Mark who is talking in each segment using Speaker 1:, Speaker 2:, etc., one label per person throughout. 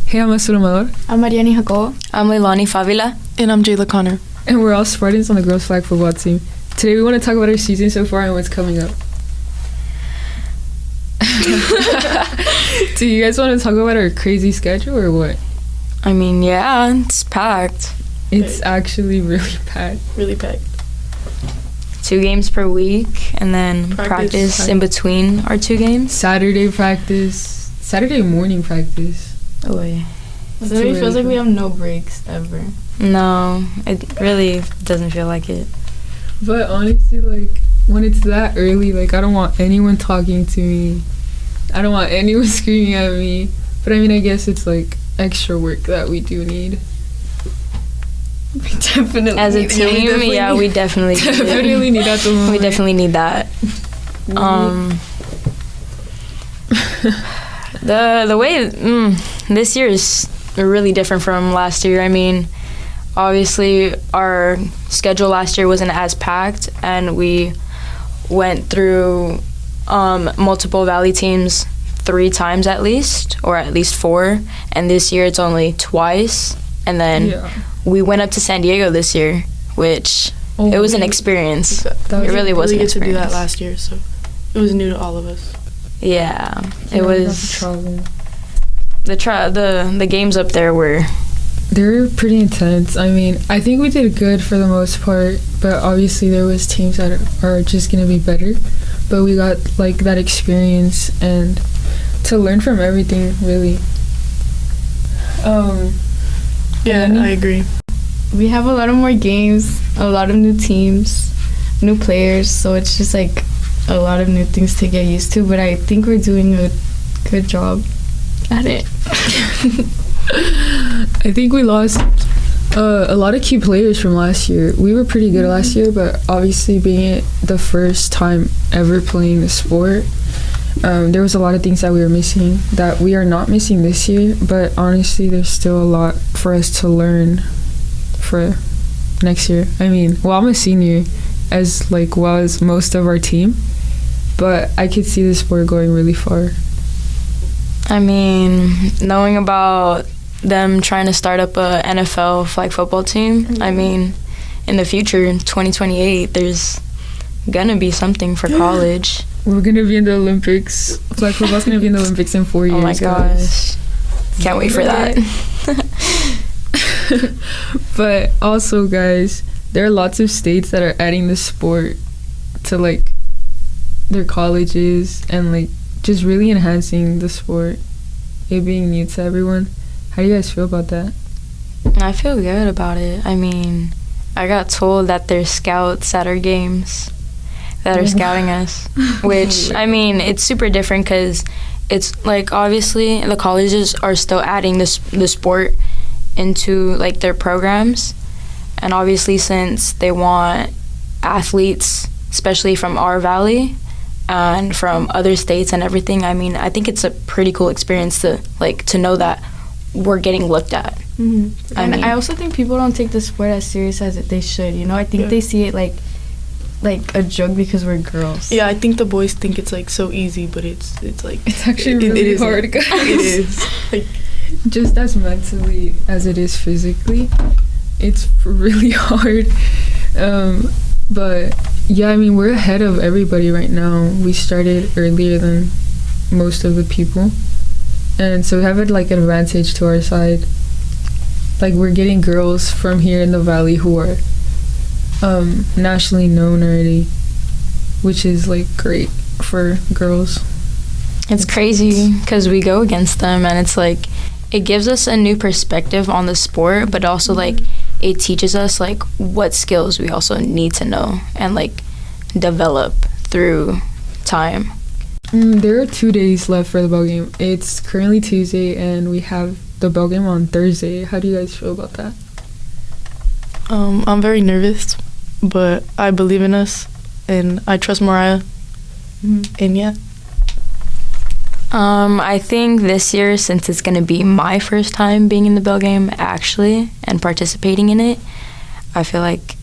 Speaker 1: Hey, I'm Asura Malor.
Speaker 2: I'm Mariani Jacobo.
Speaker 3: I'm Leilani Favila.
Speaker 4: And I'm Jayla Connor.
Speaker 1: And we're all Spartans on the girls' flag football team. Today we want to talk about our season so far and what's coming up. Do you guys want to talk about our crazy schedule or what?
Speaker 3: I mean, yeah, it's packed.
Speaker 1: It's actually really packed.
Speaker 4: Really packed.
Speaker 3: 2 games per week, and then practice in between our 2 games.
Speaker 1: Saturday morning practice.
Speaker 3: Oh, yeah.
Speaker 2: So it feels like we have no breaks ever.
Speaker 3: No, it really doesn't feel like it.
Speaker 1: But honestly, like, when it's that early, like, I don't want anyone talking to me. I don't want anyone screaming at me. But I mean, I guess it's like extra work that we do need.
Speaker 2: We definitely
Speaker 3: as a team, we definitely
Speaker 1: need that.
Speaker 3: We definitely need that. The way this year is really different from last year. I mean, obviously our schedule last year wasn't as packed, and we went through multiple Valley teams 3 times at least, or at least 4, and this year it's only twice. And then we went up to San Diego this year, which it was an experience. It really was an experience.
Speaker 4: To do that last year, so it was new to all of us.
Speaker 3: Yeah, it was. The games up there
Speaker 1: they're pretty intense. I mean, I think we did good for the most part, but obviously there was teams that are just gonna be better. But we got like that experience and to learn from everything, really.
Speaker 4: Yeah, I agree.
Speaker 2: We have a lot of more games, a lot of new teams, new players, so it's just like a lot of new things to get used to, but I think we're doing a good job at it.
Speaker 1: I think we lost a lot of key players from last year. We were pretty good last year, but obviously being it the first time ever playing the sport, there was a lot of things that we were missing that we are not missing this year, but honestly there's still a lot for us to learn for next year. I mean, well, I'm a senior as well as most of our team, but I could see the sport going really far.
Speaker 3: I mean, knowing about them trying to start up a NFL flag football team, I mean, in the future, in 2028, there's gonna be something for college.
Speaker 1: We're gonna be in the Olympics. Flag football's gonna be in the Olympics in 4 years.
Speaker 3: Oh my gosh. Can't wait for that.
Speaker 1: But also, guys, there are lots of states that are adding the sport to their colleges and just really enhancing the sport, it being new to everyone. How do you guys feel about that?
Speaker 3: I feel good about it. I mean, I got told that there's scouts at our games that are scouting us, which, I mean, it's super different because it's obviously the colleges are still adding the sport into their programs, and obviously since they want athletes, especially from our valley and from other states and everything, I mean, I think it's a pretty cool experience to know that we're getting looked at.
Speaker 2: Mm-hmm. I also think people don't take the sport as serious as they should. I think they see it like a joke because we're girls.
Speaker 4: Yeah, I think the boys think it's so easy, but it's
Speaker 1: actually really hard, guys.
Speaker 4: It is.
Speaker 1: Just as mentally as it is physically, it's really hard. But yeah, I mean, we're ahead of everybody right now. We started earlier than most of the people, and so we have an advantage to our side. We're getting girls from here in the valley who are nationally known already, which is great for girls.
Speaker 3: It's crazy because we go against them, and it's it gives us a new perspective on the sport, but also it teaches us what skills we also need to know and develop through time.
Speaker 1: There are 2 days left for the ball game. It's currently Tuesday, and we have the ball game on Thursday. How do you guys feel about that?
Speaker 4: I'm very nervous, but I believe in us, and I trust Mariah. And yeah.
Speaker 3: I think this year, since it's going to be my first time being in the bell game actually and participating in it, I feel like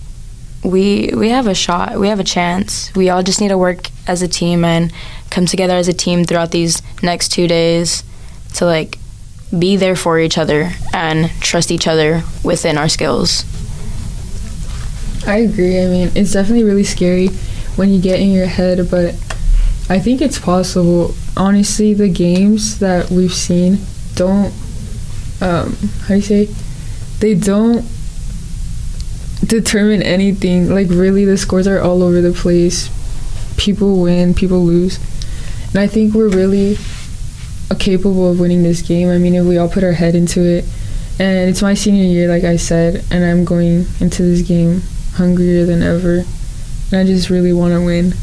Speaker 3: we have a shot. We have a chance. We all just need to work as a team and come together as a team throughout these next 2 days to be there for each other and trust each other within our skills.
Speaker 1: I agree. I mean, it's definitely really scary when you get in your head, but I think it's possible. Honestly, the games that we've seen don't, how do you say? They don't determine anything. Like, really, the scores are all over the place. People win, people lose. And I think we're really capable of winning this game. I mean, if we all put our head into it. And it's my senior year, like I said, and I'm going into this game hungrier than ever. And I just really want to win.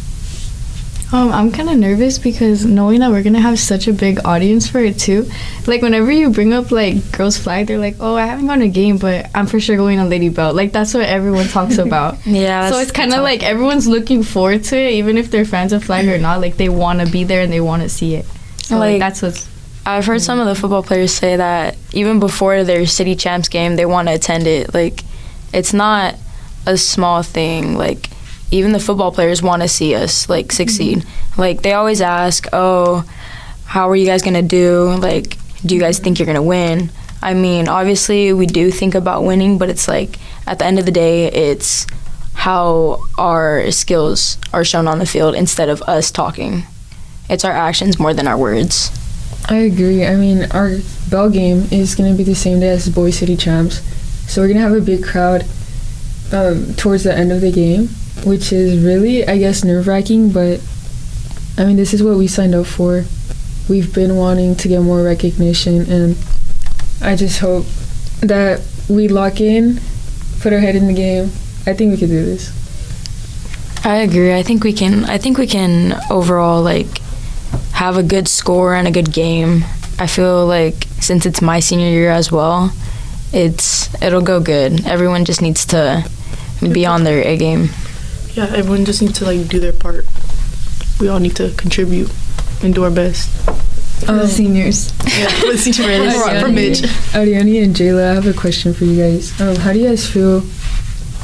Speaker 2: I'm kind of nervous because knowing that we're going to have such a big audience for it too. Like, whenever you bring up, like, girls flag, they're like, oh, I haven't gone to a game, but I'm for sure going to Lady Belt. Like, that's what everyone talks about.
Speaker 3: Yeah.
Speaker 2: So it's kind of like everyone's looking forward to it, even if they're fans of flag or not. Like, they want to be there and they want to see it. So, like, that's what's...
Speaker 3: I've heard some of the football players say that even before their city champs game, they want to attend it. Like, it's not a small thing. Like, even the football players want to see us, like, succeed. Mm-hmm. Like, they always ask, oh, how are you guys going to do? Like, do you guys think you're going to win? I mean, obviously, we do think about winning, but it's like, at the end of the day, it's how our skills are shown on the field instead of us talking. It's our actions more than our words.
Speaker 1: I agree. I mean, our Bell game is going to be the same day as the Boys City Champs. So we're going to have a big crowd towards the end of the game, which is really, I guess, nerve-wracking, but I mean, this is what we signed up for. We've been wanting to get more recognition, and I just hope that we lock in, put our head in the game. I think we can do this.
Speaker 3: I agree. I think we can overall, like, have a good score and a good game. I feel like since it's my senior year as well, it'll go good. Everyone just needs to be on their A game.
Speaker 4: Yeah, everyone just needs to, like, do their part. We all need to contribute and do our best.
Speaker 2: For the seniors.
Speaker 4: Yeah, for the seniors. For Midge.
Speaker 1: Ariane and Jayla, I have a question for you guys. How do you guys feel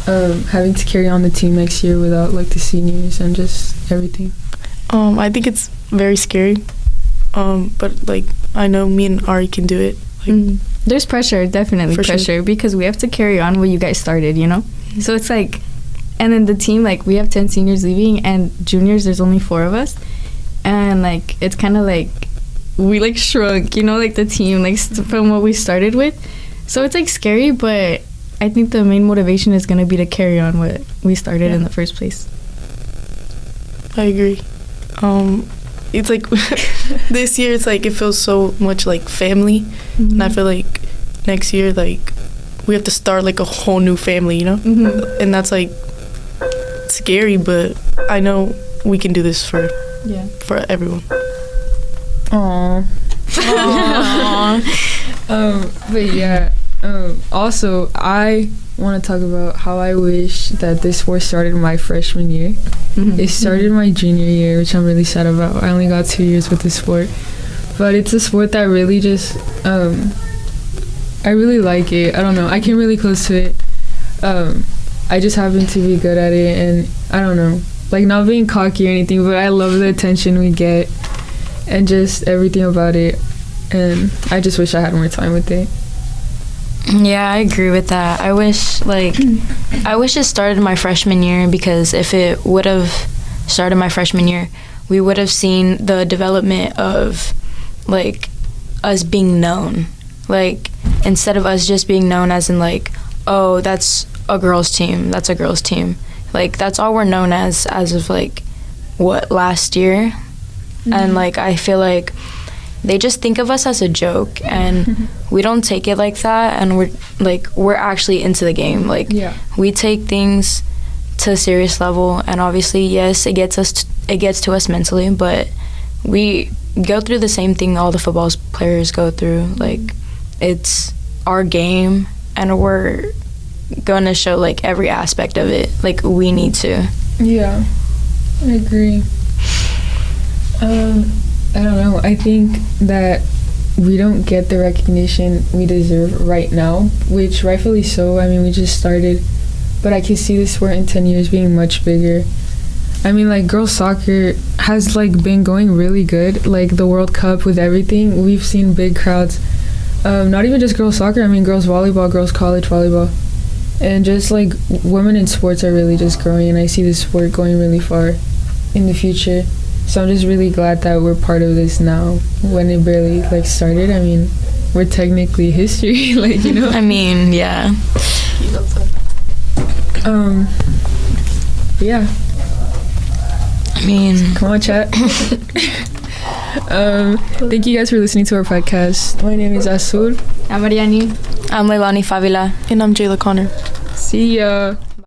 Speaker 1: having to carry on the team next year without, like, the seniors and just everything?
Speaker 4: I think it's very scary. But, like, I know me and Ari can do it. Like,
Speaker 2: There's pressure, definitely pressure, sure. Because we have to carry on what you guys started, you know? So it's like, and then the team, like, we have 10 seniors leaving, and juniors, there's only 4 of us. And, like, it's kind of like, we, like, shrunk, you know, like, the team, like, from what we started with. So it's, like, scary, but I think the main motivation is going to be to carry on what we started in the first place.
Speaker 4: I agree. It's like this year, it's like it feels so much like family, and I feel like next year, like, we have to start like a whole new family, you know, and that's like scary, but I know we can do this for everyone.
Speaker 1: Aww. But yeah. Also, I want to talk about how I wish that this sport started my freshman year. It started my junior year, which I'm really sad about. I only got 2 years with this sport. But it's a sport that really just, I really like it. I don't know. I came really close to it. I just happen to be good at it, and I don't know. Like, not being cocky or anything, but I love the attention we get and just everything about it. And I just wish I had more time with it.
Speaker 3: Yeah, I agree with that. I wish it started my freshman year, because if it would have started my freshman year, we would have seen the development of, like, us being known. Like, instead of us just being known as in, like, oh, that's a girls' team, that's a girls' team. Like, that's all we're known as of, like, what, last year? And, like, I feel like they just think of us as a joke, and we don't take it like that, and we're actually into the game. Like, we take things to a serious level, and obviously, yes, it gets to us mentally, but we go through the same thing all the football players go through. Like, it's our game, and we're going to show, like, every aspect of it. Like, we need to.
Speaker 1: Yeah, I agree. I don't know. I think that we don't get the recognition we deserve right now, which rightfully so. I mean, we just started, but I can see this sport in 10 years being much bigger. I mean, like, girls soccer has, like, been going really good. Like, the World Cup with everything, we've seen big crowds. not even just girls soccer. I mean, girls volleyball, girls college volleyball, and just like women in sports are really just growing, and I see this sport going really far in the future. So I'm just really glad that we're part of this now when it barely like started. I mean, we're technically history, like, you know.
Speaker 3: I mean, yeah.
Speaker 1: Yeah.
Speaker 3: I mean,
Speaker 1: Come on, chat. Thank you guys for listening to our podcast. My name is Azul.
Speaker 2: I'm Mariani.
Speaker 3: I'm Leilani Favila.
Speaker 4: And I'm Jayla Connor.
Speaker 1: See ya.